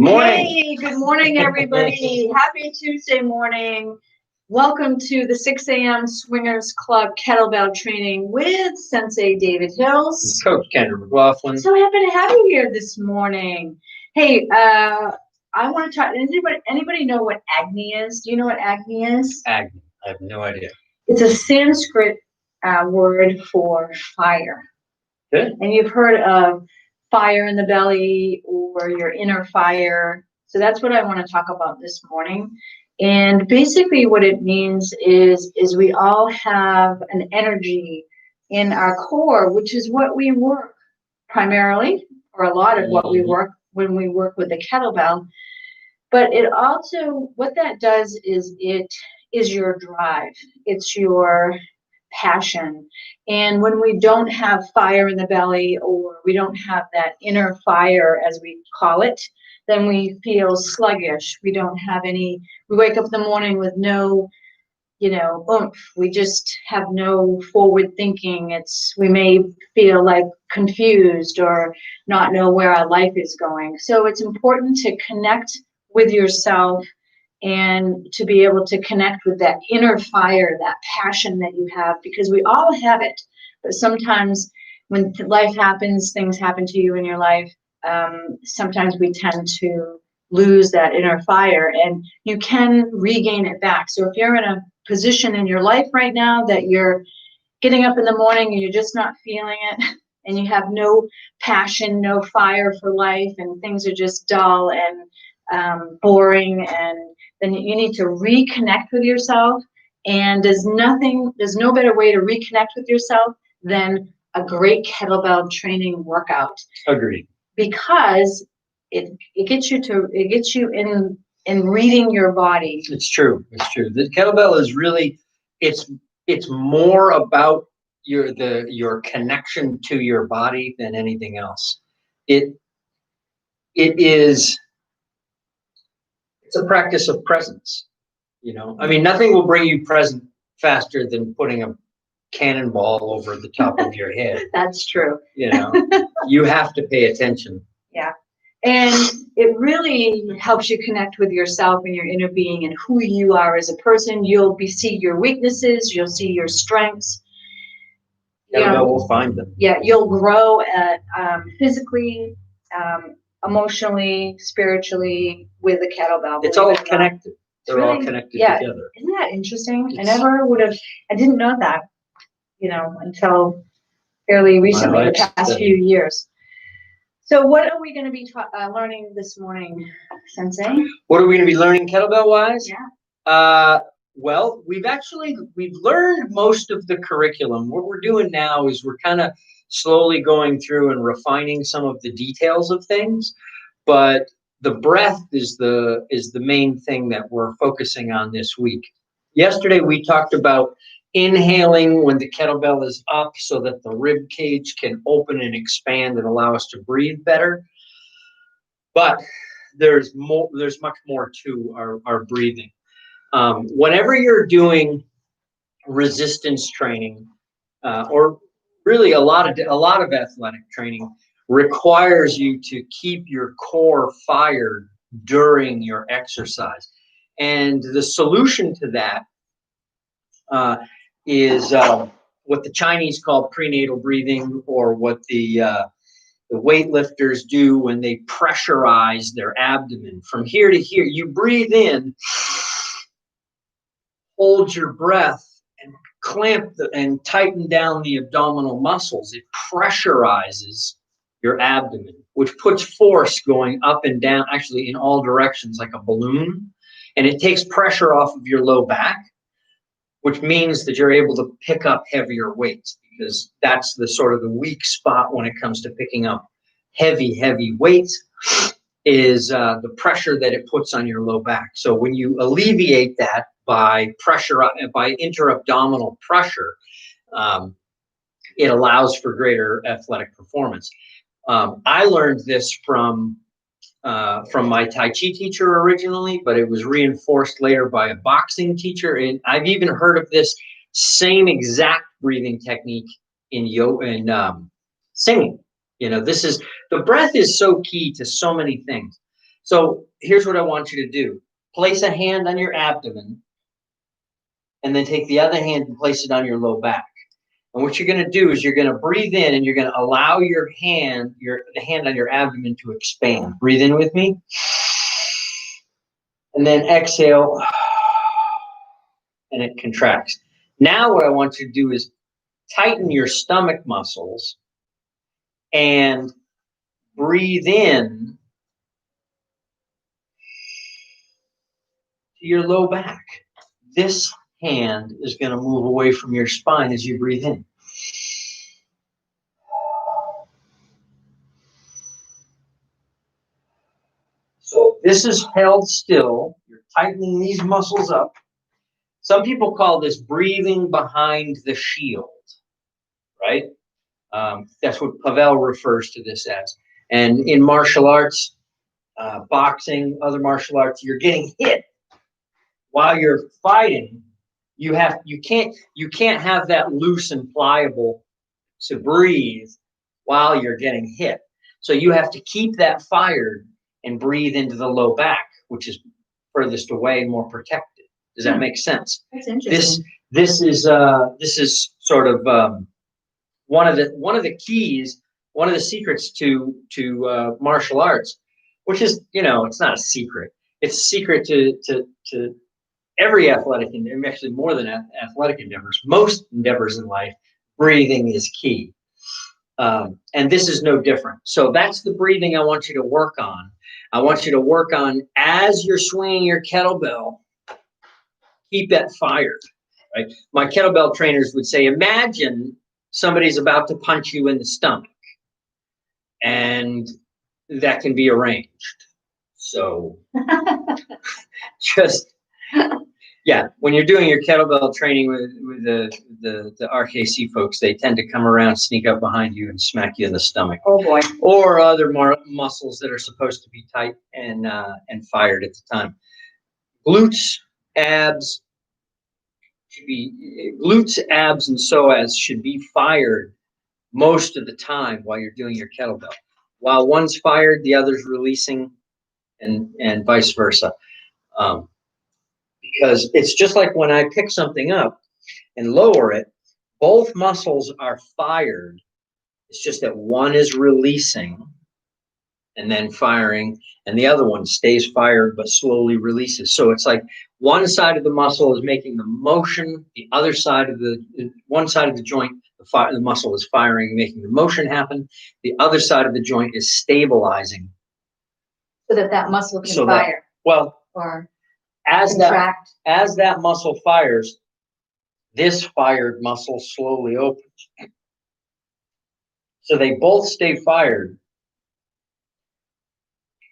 Morning. Hey, good morning, everybody. Happy Tuesday morning. Welcome to the 6 a.m. Swingers Club Kettlebell training with Sensei David Hills. Coach Kendra McLaughlin. So happy to have you here this morning. Hey, I want to talk. Anybody know what Agni is? Do you know what Agni is? Agni. I have no idea. It's a Sanskrit word for fire. Good. And you've heard of fire in the belly or your inner fire. So that's what I want to talk about this morning. And basically what it means is we all have an energy in our core, which is what we work primarily, or a lot of what we work when we work with the kettlebell. But it also, what that does is it is your drive. It's your passion. And when we don't have fire in the belly, or we don't have that inner fire, as we call it, then we feel sluggish. We don't have any, we wake up in the morning with no, oomph. We just have no forward thinking. We may feel like confused or not know where our life is going. So it's important to connect with yourself and to be able to connect with that inner fire, that passion that you have, because we all have it. But sometimes when life happens, things happen to you in your life, sometimes we tend to lose that inner fire, and you can regain it back. So if you're in a position in your life right now that you're getting up in the morning and you're just not feeling it, and you have no passion, no fire for life, and things are just dull and boring, and then you need to reconnect with yourself. And there's no better way to reconnect with yourself than a great kettlebell training workout. Agreed. Because it gets you in reading your body. It's true. The kettlebell is really, it's more about your connection to your body than anything else. It's a practice of presence. I mean, nothing will bring you present faster than putting a cannonball over the top of your head. That's true. You have to pay attention. Yeah. And it really helps you connect with yourself and your inner being and who you are as a person. You'll see your weaknesses. You'll see your strengths. We'll find them. Yeah. You'll grow physically, emotionally, spiritually with the kettlebell. It's all connected. They're really, all connected together. Isn't that interesting? I didn't know that, until fairly recently, the past few years. So what are we going to be learning this morning, Sensei? What are we going to be learning kettlebell-wise? Yeah. Well, we've learned most of the curriculum. What we're doing now is we're kind of slowly going through and refining some of the details of things, but the breath is the main thing that we're focusing on this week. Yesterday we talked about inhaling when the kettlebell is up so that the rib cage can open and expand and allow us to breathe better. But there's much more to our breathing. Whenever you're doing resistance training, or really a lot of athletic training, requires you to keep your core fired during your exercise. And the solution to that is what the Chinese call prenatal breathing, or what the weightlifters do when they pressurize their abdomen from here to here. You breathe in, hold your breath, and clamp and tighten down the abdominal muscles. It pressurizes your abdomen, which puts force going up and down, actually in all directions, like a balloon. And it takes pressure off of your low back, which means that you're able to pick up heavier weights, because that's the sort of the weak spot when it comes to picking up heavy weights, is the pressure that it puts on your low back. So when you alleviate that by inter-abdominal pressure, it allows for greater athletic performance. I learned this from my Tai Chi teacher originally, but it was reinforced later by a boxing teacher. And I've even heard of this same exact breathing technique in yoga and singing. The breath is so key to so many things. So here's what I want you to do. Place a hand on your abdomen, and then take the other hand and place it on your low back. And what you're going to do is you're going to breathe in, and you're going to allow the hand on your abdomen to expand. Breathe in with me. And then exhale, and it contracts. Now what I want you to do is tighten your stomach muscles and breathe in to your low back. This hand is going to move away from your spine as you breathe in. So this is held still. You're tightening these muscles up. Some people call this breathing behind the shield, right? That's what Pavel refers to this as. And in martial arts, boxing, other martial arts, you're getting hit while you're fighting. You can't have that loose and pliable to breathe while you're getting hit. So you have to keep that fired and breathe into the low back, which is furthest away, more protected. Does that make sense? That's interesting. This is sort of one of the keys, one of the secrets to martial arts, which is, it's not a secret. It's a secret to every athletic endeavor, actually more than athletic endeavors. Most endeavors in life, breathing is key. And this is no different. So that's the breathing I want you to work on. I want you to work on as you're swinging your kettlebell, keep that fired, right? My kettlebell trainers would say, imagine somebody's about to punch you in the stomach, and that can be arranged. So just, yeah, when you're doing your kettlebell training with the RKC folks, they tend to come around, sneak up behind you, and smack you in the stomach. Oh boy! Or other muscles that are supposed to be tight and fired at the time. Glutes, abs, and psoas should be fired most of the time while you're doing your kettlebell. While one's fired, the other's releasing, and vice versa. Because it's just like when I pick something up and lower it, both muscles are fired. It's just that one is releasing and then firing, and the other one stays fired but slowly releases. So it's like one side of the muscle is making the motion, the other side of one side of the joint, the muscle is firing, making the motion happen. The other side of the joint is stabilizing. So that muscle can fire. Or as that muscle fires, this fired muscle slowly opens. So they both stay fired,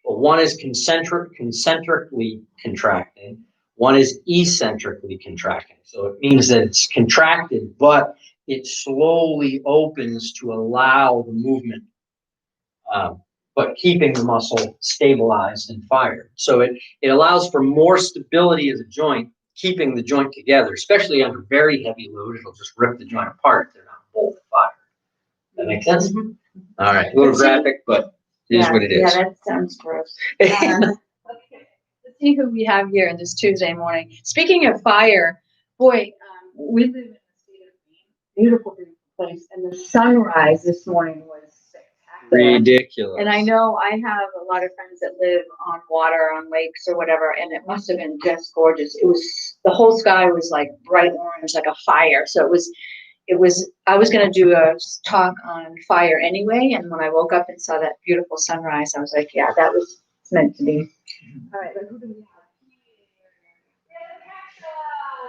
but one is concentrically contracting, one is eccentrically contracting. So it means that it's contracted, but it slowly opens to allow the movement, but keeping the muscle stabilized and fired. So it allows for more stability of the joint, keeping the joint together, especially under very heavy load. It'll just rip the joint apart. They're not both fired. That makes sense? Mm-hmm. All right, a little graphic, but it is what it is. Yeah, that sounds gross. Okay, let's see who we have here on this Tuesday morning. Speaking of fire, boy, we live in a state of beautiful, beautiful place, and the sunrise this morning was spectacular. Ridiculous. And I know I have a lot of friends that live on water, on lakes or whatever, and it must have been just gorgeous. It was, the whole sky was like bright orange, like a fire. So it was, I was going to do a talk on fire anyway. And when I woke up and saw that beautiful sunrise, I was like, yeah, that was meant to be. All right, who do we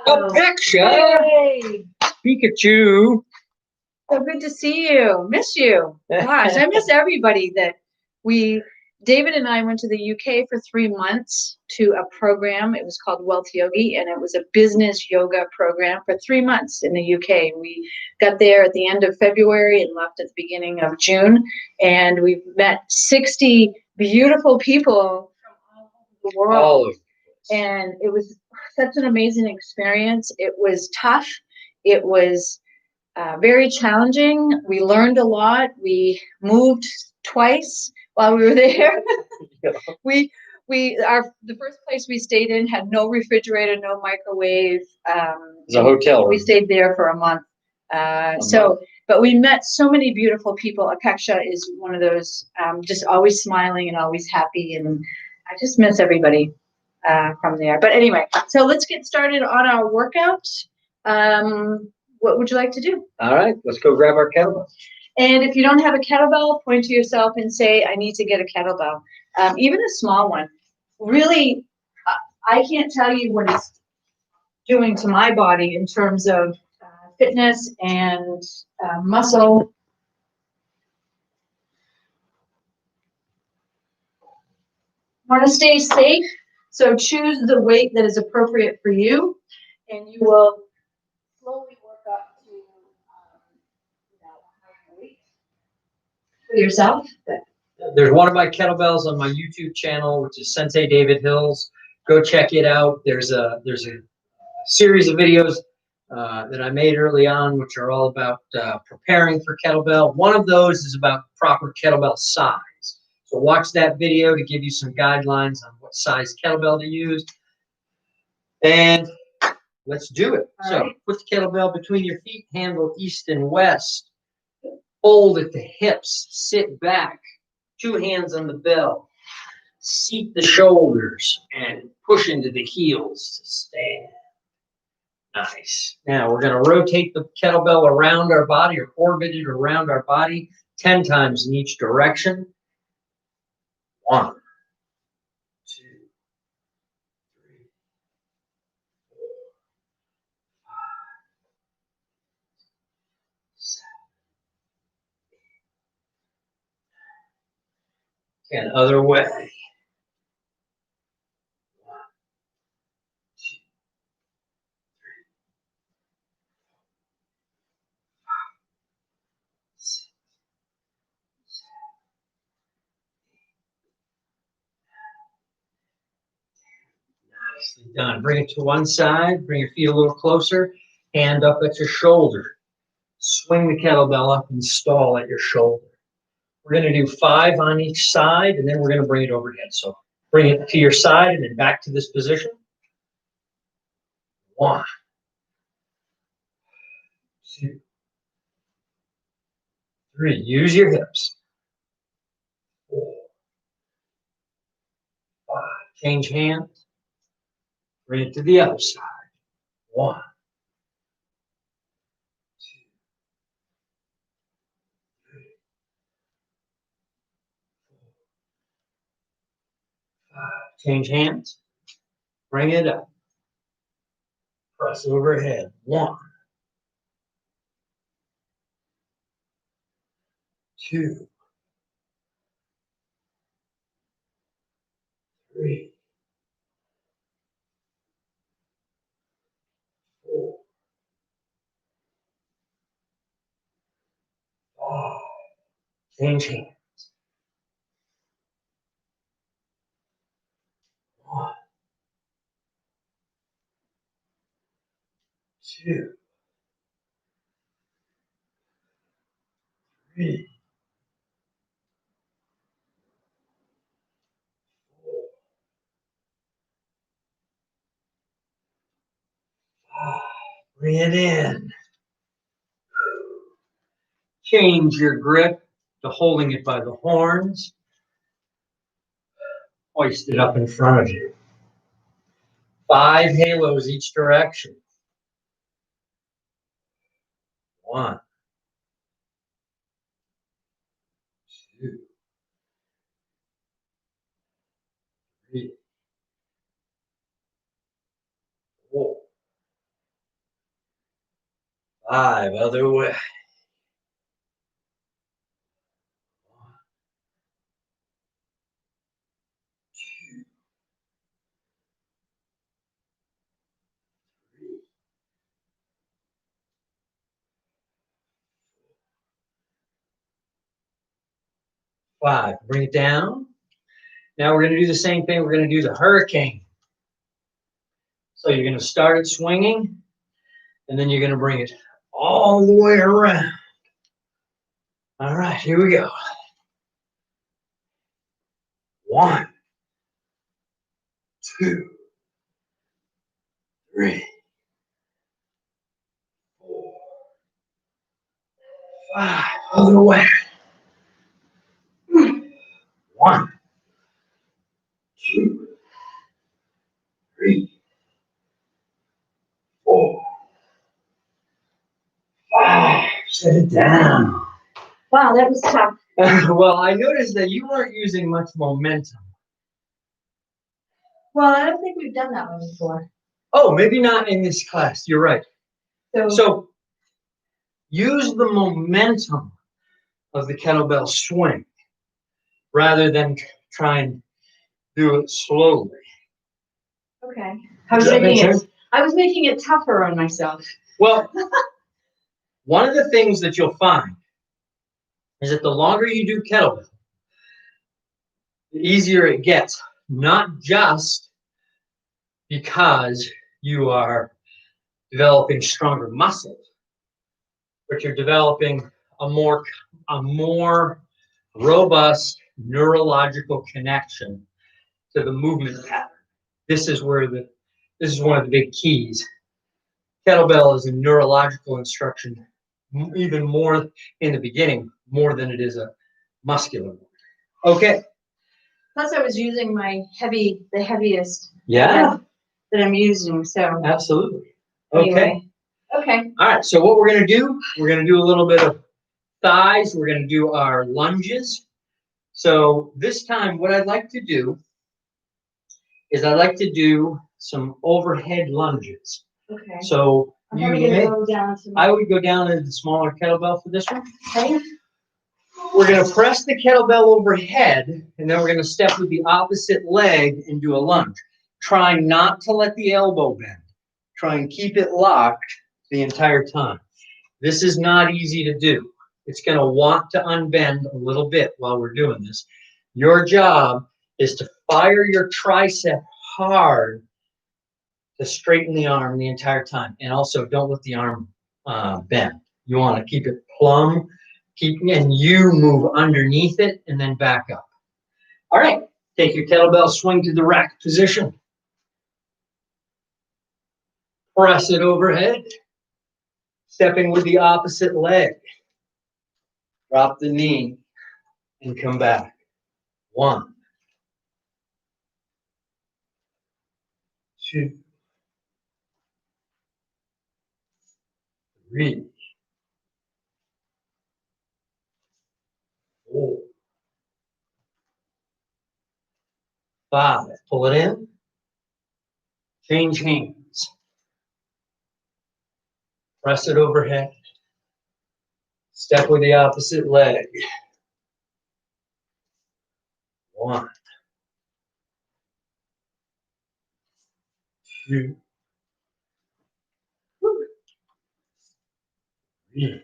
have? Peksha! Hey! Pikachu! So good to see you. Miss you. Gosh, I miss everybody that David and I went to the UK for 3 months to a program. It was called Wealth Yogi, and it was a business yoga program for 3 months in the UK. We got there at the end of February and left at the beginning of June, and we've met 60 beautiful people from all over the world. And it was such an amazing experience. It was tough. It was very challenging. We learned a lot. We moved twice while we were there. We The first place we stayed in had no refrigerator, no microwave. It's a hotel room. We stayed there for a month. But we met so many beautiful people. Apeksha is one of those, just always smiling and always happy, and I just miss everybody from there. But anyway, so let's get started on our workout. What would you like to do? All right, let's go grab our kettlebell. And if you don't have a kettlebell, point to yourself and say, I need to get a kettlebell, even a small one. Really, I can't tell you what it's doing to my body in terms of fitness and muscle. Want to stay safe, so choose the weight that is appropriate for you, and you will slowly work up to higher weight for yourself. There's one of my kettlebells on my YouTube channel, which is Sensei David Hills. Go check it out. There's a series of videos that I made early on, which are all about preparing for kettlebell. One of those is about proper kettlebell size. So watch that video to give you some guidelines on what size kettlebell to use. And let's do it. All So right. put the kettlebell between your feet, handle east and west. Hold at the hips, sit back. 2 hands on the bell. Seat the shoulders and push into the heels to stand. Nice. Now we're going to rotate the kettlebell around our body, or orbit it around our body 10 times in each direction. 1, 2, 3, 4, 5, 6, 7, 8. And other way. 1, 2, 3, 6, 7, 8. Nicely done. Bring it to one side. Bring your feet a little closer. Hand up at your shoulder. Swing the kettlebell up and stall at your shoulder. We're going to do 5 on each side, and then we're going to bring it overhead. So bring it to your side and then back to this position. 1, 2, 3. Use your hips. 4, 5. Change hands. Bring it to the other side. 1, 2, 3, 4, 5. Change hands. Bring it up. Press overhead. 1, 2, 3, 4, 5. Change hands. 1, 2, 3, 4, 5. Bring it in. Change your grip to holding it by the horns. Hoist it up in front of you. 5 halos each direction. 1, 2, 3, 4, 5. Other way. 1, 2, 3, 5. Bring it down. Now we're going to do the same thing. We're going to do the hurricane. So you're going to start it swinging, and then you're going to bring it all the way around. All right, here we go. 1, 2, 3, 4, 5. Other way. 1, 2, 3, 4, 5. Set it down. Wow, that was tough. Well, I noticed that you weren't using much momentum. Well, I don't think we've done that one before. Oh, maybe not in this class. You're right. So use the momentum of the kettlebell swing rather than try and do it slowly. Okay. Does that make sense? I was making it tougher on myself. Well, one of the things that you'll find is that the longer you do kettlebell, the easier it gets. Not just because you are developing stronger muscles, but you're developing a more robust neurological connection to the movement pattern. This is one of the big keys. Kettlebell is a neurological instruction, even more in the beginning, more than it is a muscular one. Okay. Plus, I was using the heaviest. Yeah. That I'm using. So. Absolutely. Okay. Anyway. Okay. All right. So what we're going to do, we're going to do a little bit of thighs. We're going to do our lunges. So this time, what I'd like to do is I'd like to do some overhead lunges. Okay. So I would go down to the smaller kettlebell for this one. Okay. We're going to press the kettlebell overhead, and then we're going to step with the opposite leg and do a lunge. Try not to let the elbow bend. Try and keep it locked the entire time. This is not easy to do. It's going to want to unbend a little bit while we're doing this. Your job is to fire your tricep hard to straighten the arm the entire time. And also, don't let the arm bend. You want to keep it plumb, and you move underneath it and then back up. All right, take your kettlebell, swing to the rack position. Press it overhead. Stepping with the opposite leg. Drop the knee and come back. 1, 2, 3, 4, 5. Pull it in. Change hands. Press it overhead. Step with the opposite leg. 1, 2, 3,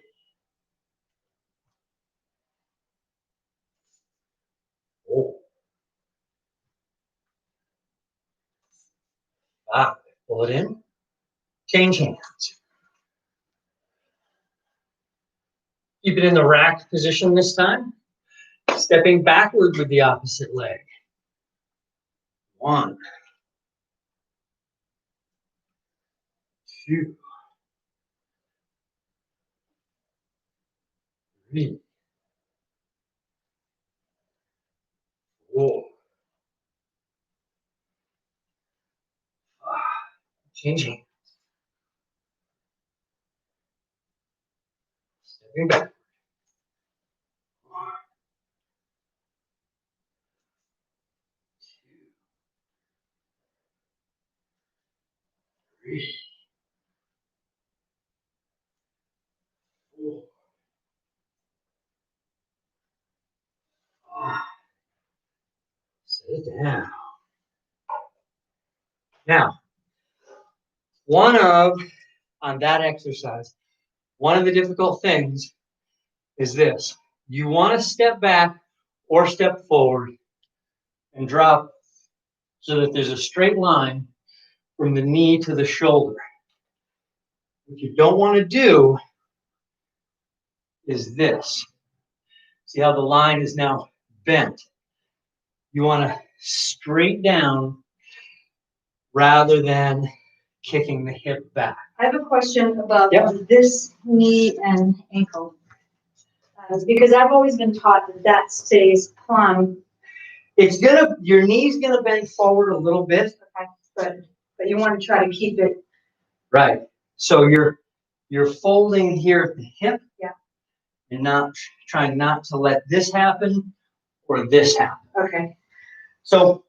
4, 5. Pull it in. Change hands. Keep it in the rack position this time. Stepping backward with the opposite leg. 1, 2, 3, 4, 5. Change hands. Stepping back. 1, 2, 3, 4, 5. Set it down. Now, on that exercise, one of the difficult things is this. You want to step back or step forward and drop so that there's a straight line from the knee to the shoulder. What you don't want to do is this. See how the line is now bent? You want to straight down rather than kicking the hip back. I have a question about Yep. this knee and ankle. Because I've always been taught that that stays plumb. Your knee's gonna bend forward a little bit. Okay, but you want to try to keep it. Right. So you're folding here at the hip. Yeah. You're not trying not to let this happen or this happen. Okay. So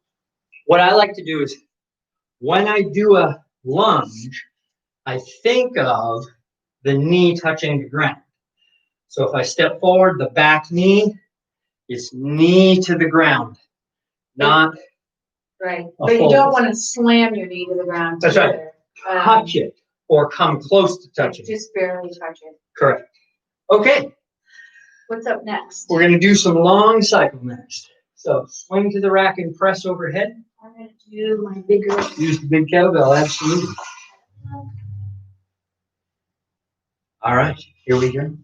what I like to do is when I do a lunge, I think of the knee touching the ground. So if I step forward, the back knee is knee to the ground, not right. But you don't want to slam your knee to the ground. That's right. Touch it or come close to touching it. Just barely touch it. Correct. Okay. What's up next? We're going to do some long cycle next. So swing to the rack and press overhead. I'm going to do my bigger. Use the big kettlebell, absolutely. All right, here we go.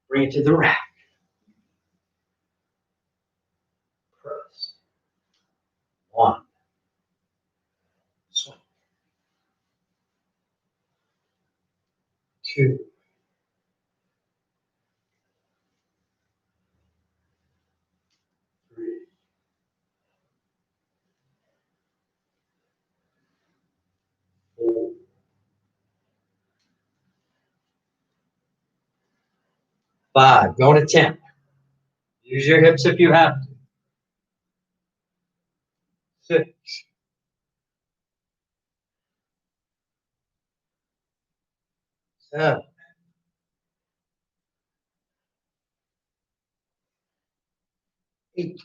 Bring it to the rack. Press. 1. Swing. 2. 3. 4. 5. Going to 10. Use your hips if you have to. 6. 7. 8.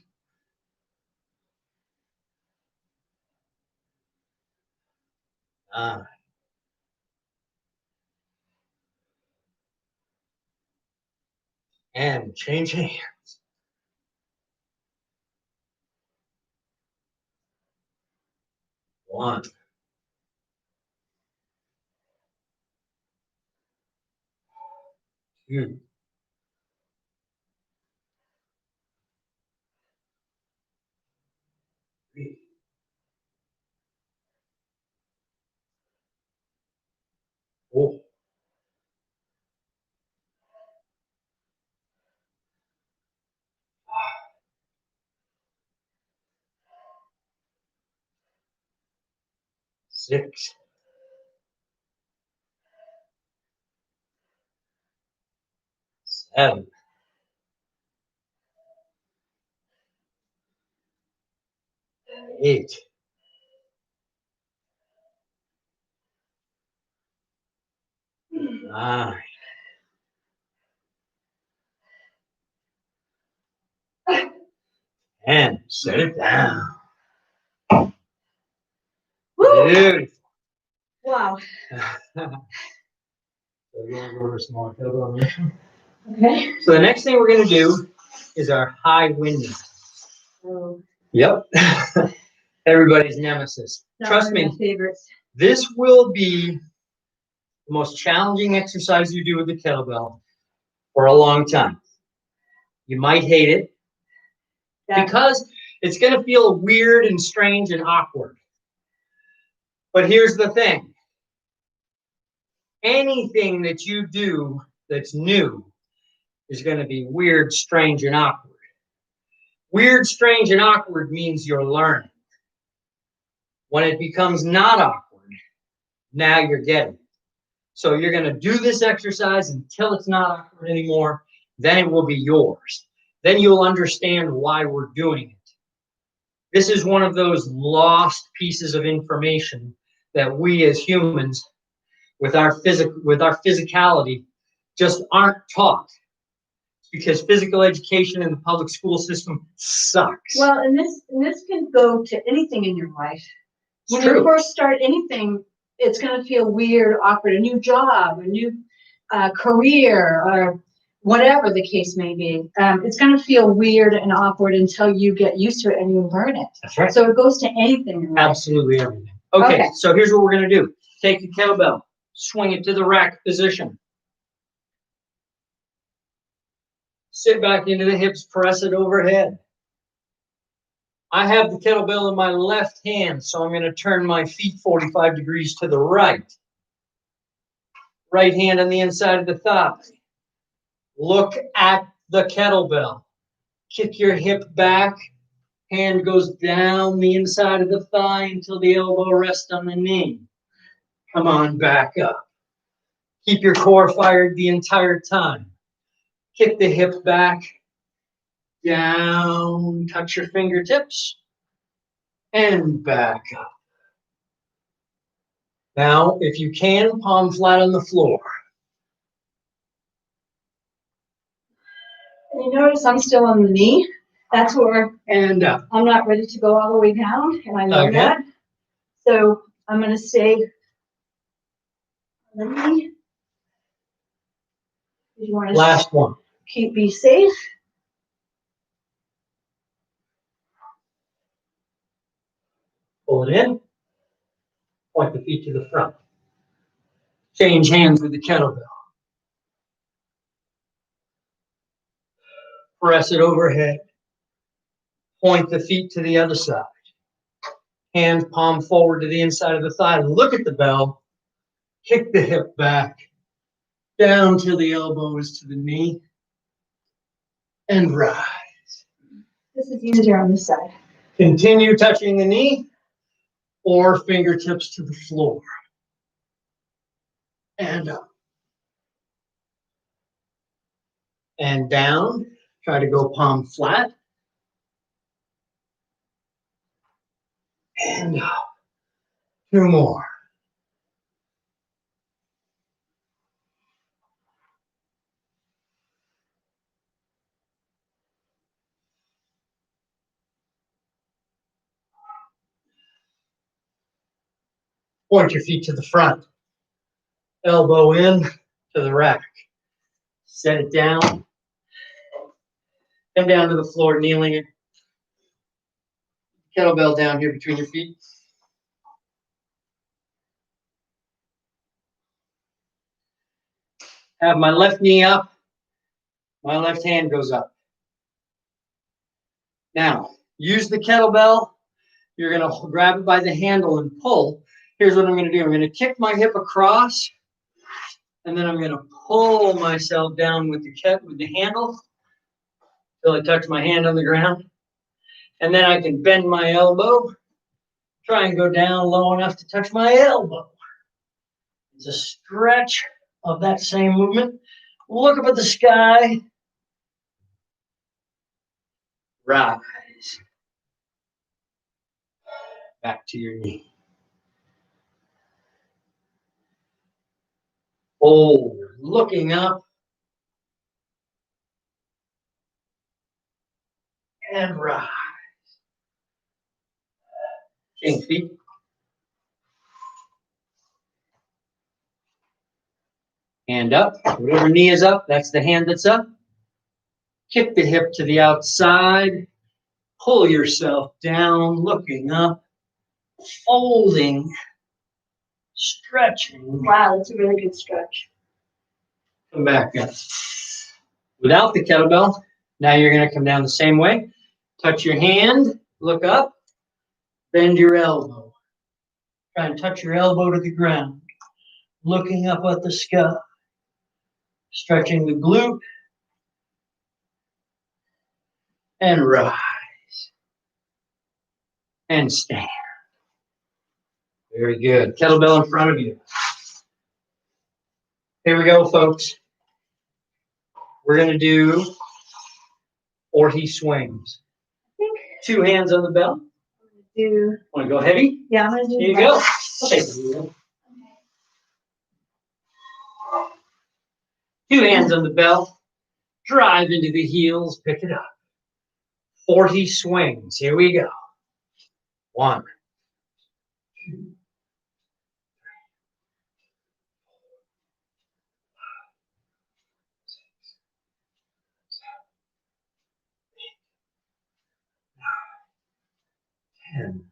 9. And change hands. 1. 2. 3. 4. 6. 7. 8. 9. And set it down. Woo! Beautiful. Wow. So you want to go over some more kettlebell on this one? Okay. So the next thing we're going to do is our high windmill. Oh. Yep. Everybody's nemesis. Trust One of me, my favorites. this will be the most challenging exercise you do with the kettlebell for a long time. You might hate it because it's going to feel weird and strange and awkward. But here's the thing. Anything that you do that's new is going to be weird, strange, and awkward. Weird, strange, and awkward means you're learning. When it becomes not awkward, now you're getting it. So you're going to do this exercise until it's not awkward anymore. Then it will be yours. Then you'll understand why we're doing it. This is one of those lost pieces of information that we as humans, with our physicality, just aren't taught. Because physical education in the public school system sucks. Well, and this can go to anything in your life. It's When true. you first start anything, it's going to feel weird, awkward. A new job, a new career, or whatever the case may be. It's going to feel weird and awkward until you get used to it and you learn it. That's right. So it goes to anything in life. Absolutely everything. Okay, so here's what we're going to do. Take the kettlebell, swing it to the rack position. Sit back into the hips, press it overhead. I have the kettlebell in my left hand, so I'm going to turn my feet 45 degrees to the right. Right hand on the inside of the thigh. Look at the kettlebell. Kick your hip back. Hand goes down the inside of the thigh until the elbow rests on the knee. Come on back up. Keep your core fired the entire time. Kick the hip back. Down. Touch your fingertips. And back up. Now, if you can, palm flat on the floor. You notice I'm still on the knee. That's where And up. I'm not ready to go all the way down, and I know Okay. that. So I'm going to stay on the knee. You want to Last one. be safe. Pull it in. Point the feet to the front. Change hands with the kettlebell. Press it overhead. Point the feet to the other side. Hand palm forward to the inside of the thigh. Look at the bell. Kick the hip back. Down till the elbow is to the knee. And rise. This is easier on this side. Continue touching the knee or fingertips to the floor. And up. And down. Try to go palm flat. And up. 2 more. Point your feet to the front. Elbow in to the rack. Set it down. Come down to the floor, kneeling it. Kettlebell down here between your feet. Have my left knee up. My left hand goes up. Now, use the kettlebell. You're going to grab it by the handle and pull. Here's what I'm going to do. I'm going to kick my hip across, and then I'm going to pull myself down with the handle until I touch my hand on the ground. And then I can bend my elbow, try and go down low enough to touch my elbow. It's a stretch of that same movement. Look up at the sky. Rise. Back to your knee. Hold, looking up. And rise. Change feet. Hand up. Whatever knee is up, that's the hand that's up. Kick the hip to the outside. Pull yourself down, looking up. Folding. Stretching. Wow, that's a really good stretch. Come back up. Without the kettlebell, now you're going to come down the same way. Touch your hand, look up, bend your elbow. Try and touch your elbow to the ground. Looking up at the sky. Stretching the glute. And rise. And stand. Very good. Kettlebell in front of you. Here we go, folks. We're going to do 40 swings. 2 hands on the bell. Want to go heavy? Yeah, I'm going to do Here you go. Okay. 2 hands on the bell. Drive into the heels. Pick it up. 40 swings. Here we go. 1, 2, 10.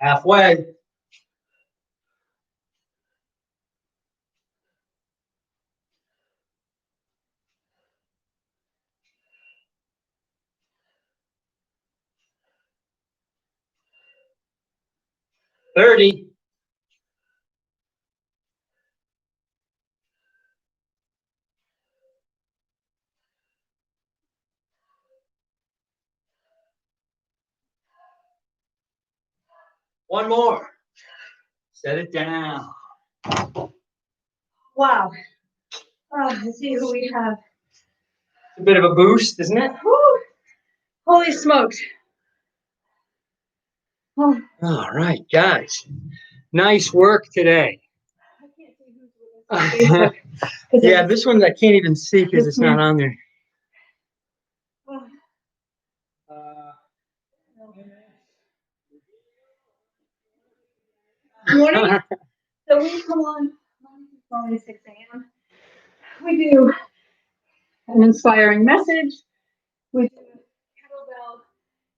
Halfway. $30. One more. Set it down. Wow. Oh, let's see who we have. It's a bit of a boost, isn't it? Woo. Holy smokes. Oh, All right, guys. Nice work today. I can't see who's with us on Facebook, 'cause Yeah, this one I can't even see because it's not on there. Oh. Morning. So we come on Monday through Friday, 6 a.m. We do an inspiring message. We do kettlebell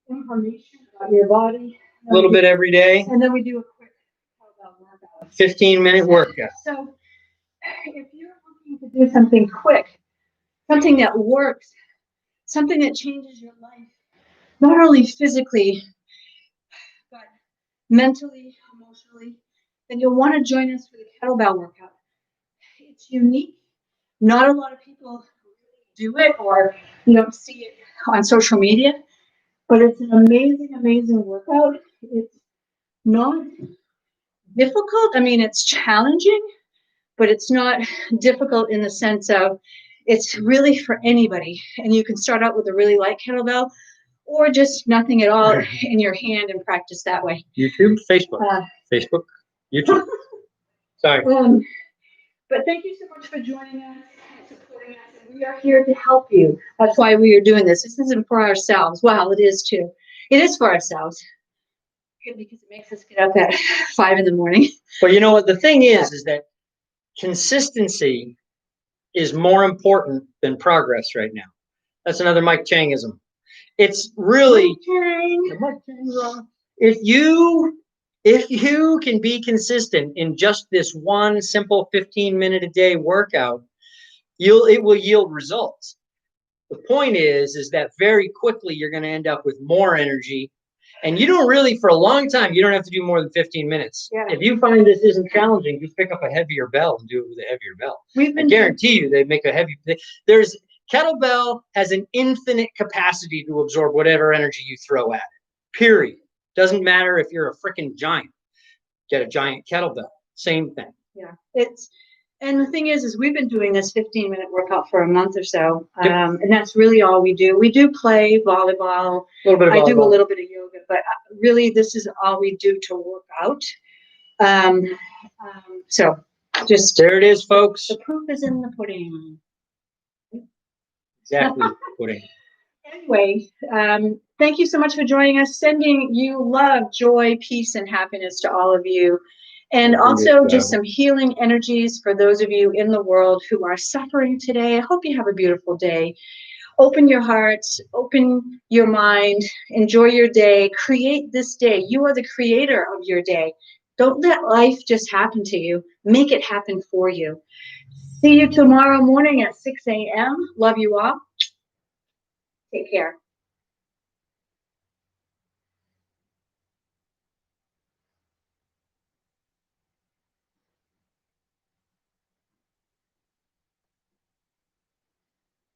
information about your body. A little bit every day. And then we do a quick kettlebell workout. 15-minute workout. So if you're looking to do something quick, something that works, something that changes your life, not only physically, but mentally, emotionally, then you'll want to join us for the kettlebell workout. It's unique. Not a lot of people do it, or you don't see it on social media, but it's an amazing, amazing workout. It's not difficult. I mean, it's challenging, but it's not difficult in the sense of it's really for anybody. And you can start out with a really light kettlebell or just nothing at all in your hand and practice that way. YouTube, Facebook, Facebook, YouTube. Sorry. But thank you so much for joining us and supporting us. And we are here to help you. That's why we are doing this. This isn't for ourselves. Well, it is too. It is for ourselves. Good, because it makes us get up at 5 in the morning. But you know what? The thing is that consistency is more important than progress right now. That's another Mike Changism. It's really if you can be consistent in just this one simple 15-minute a day workout, it will yield results. The point is that very quickly you're going to end up with more energy, and you don't really, for a long time, you don't have to do more than 15 minutes. Yeah. If you find this isn't challenging, just pick up a heavier bell and do it with a heavier bell. I guarantee you they make a heavy. Kettlebell has an infinite capacity to absorb whatever energy you throw at it. Period. Doesn't matter if you're a freaking giant. Get a giant kettlebell. Same thing. Yeah. And the thing is we've been doing this 15-minute workout for a month or so. And that's really all we do. We do play volleyball. I do a little bit of yoga, but really this is all we do to work out. So just there it is, folks. The proof is in the pudding. Exactly. Pudding. Anyway, thank you so much for joining us. Sending you love, joy, peace, and happiness to all of you. And also just some healing energies for those of you in the world who are suffering today. I hope you have a beautiful day. Open your hearts, open your mind, enjoy your day, create this day. You are the creator of your day. Don't let life just happen to you. Make it happen for you. See you tomorrow morning at 6 a.m. Love you all. Take care.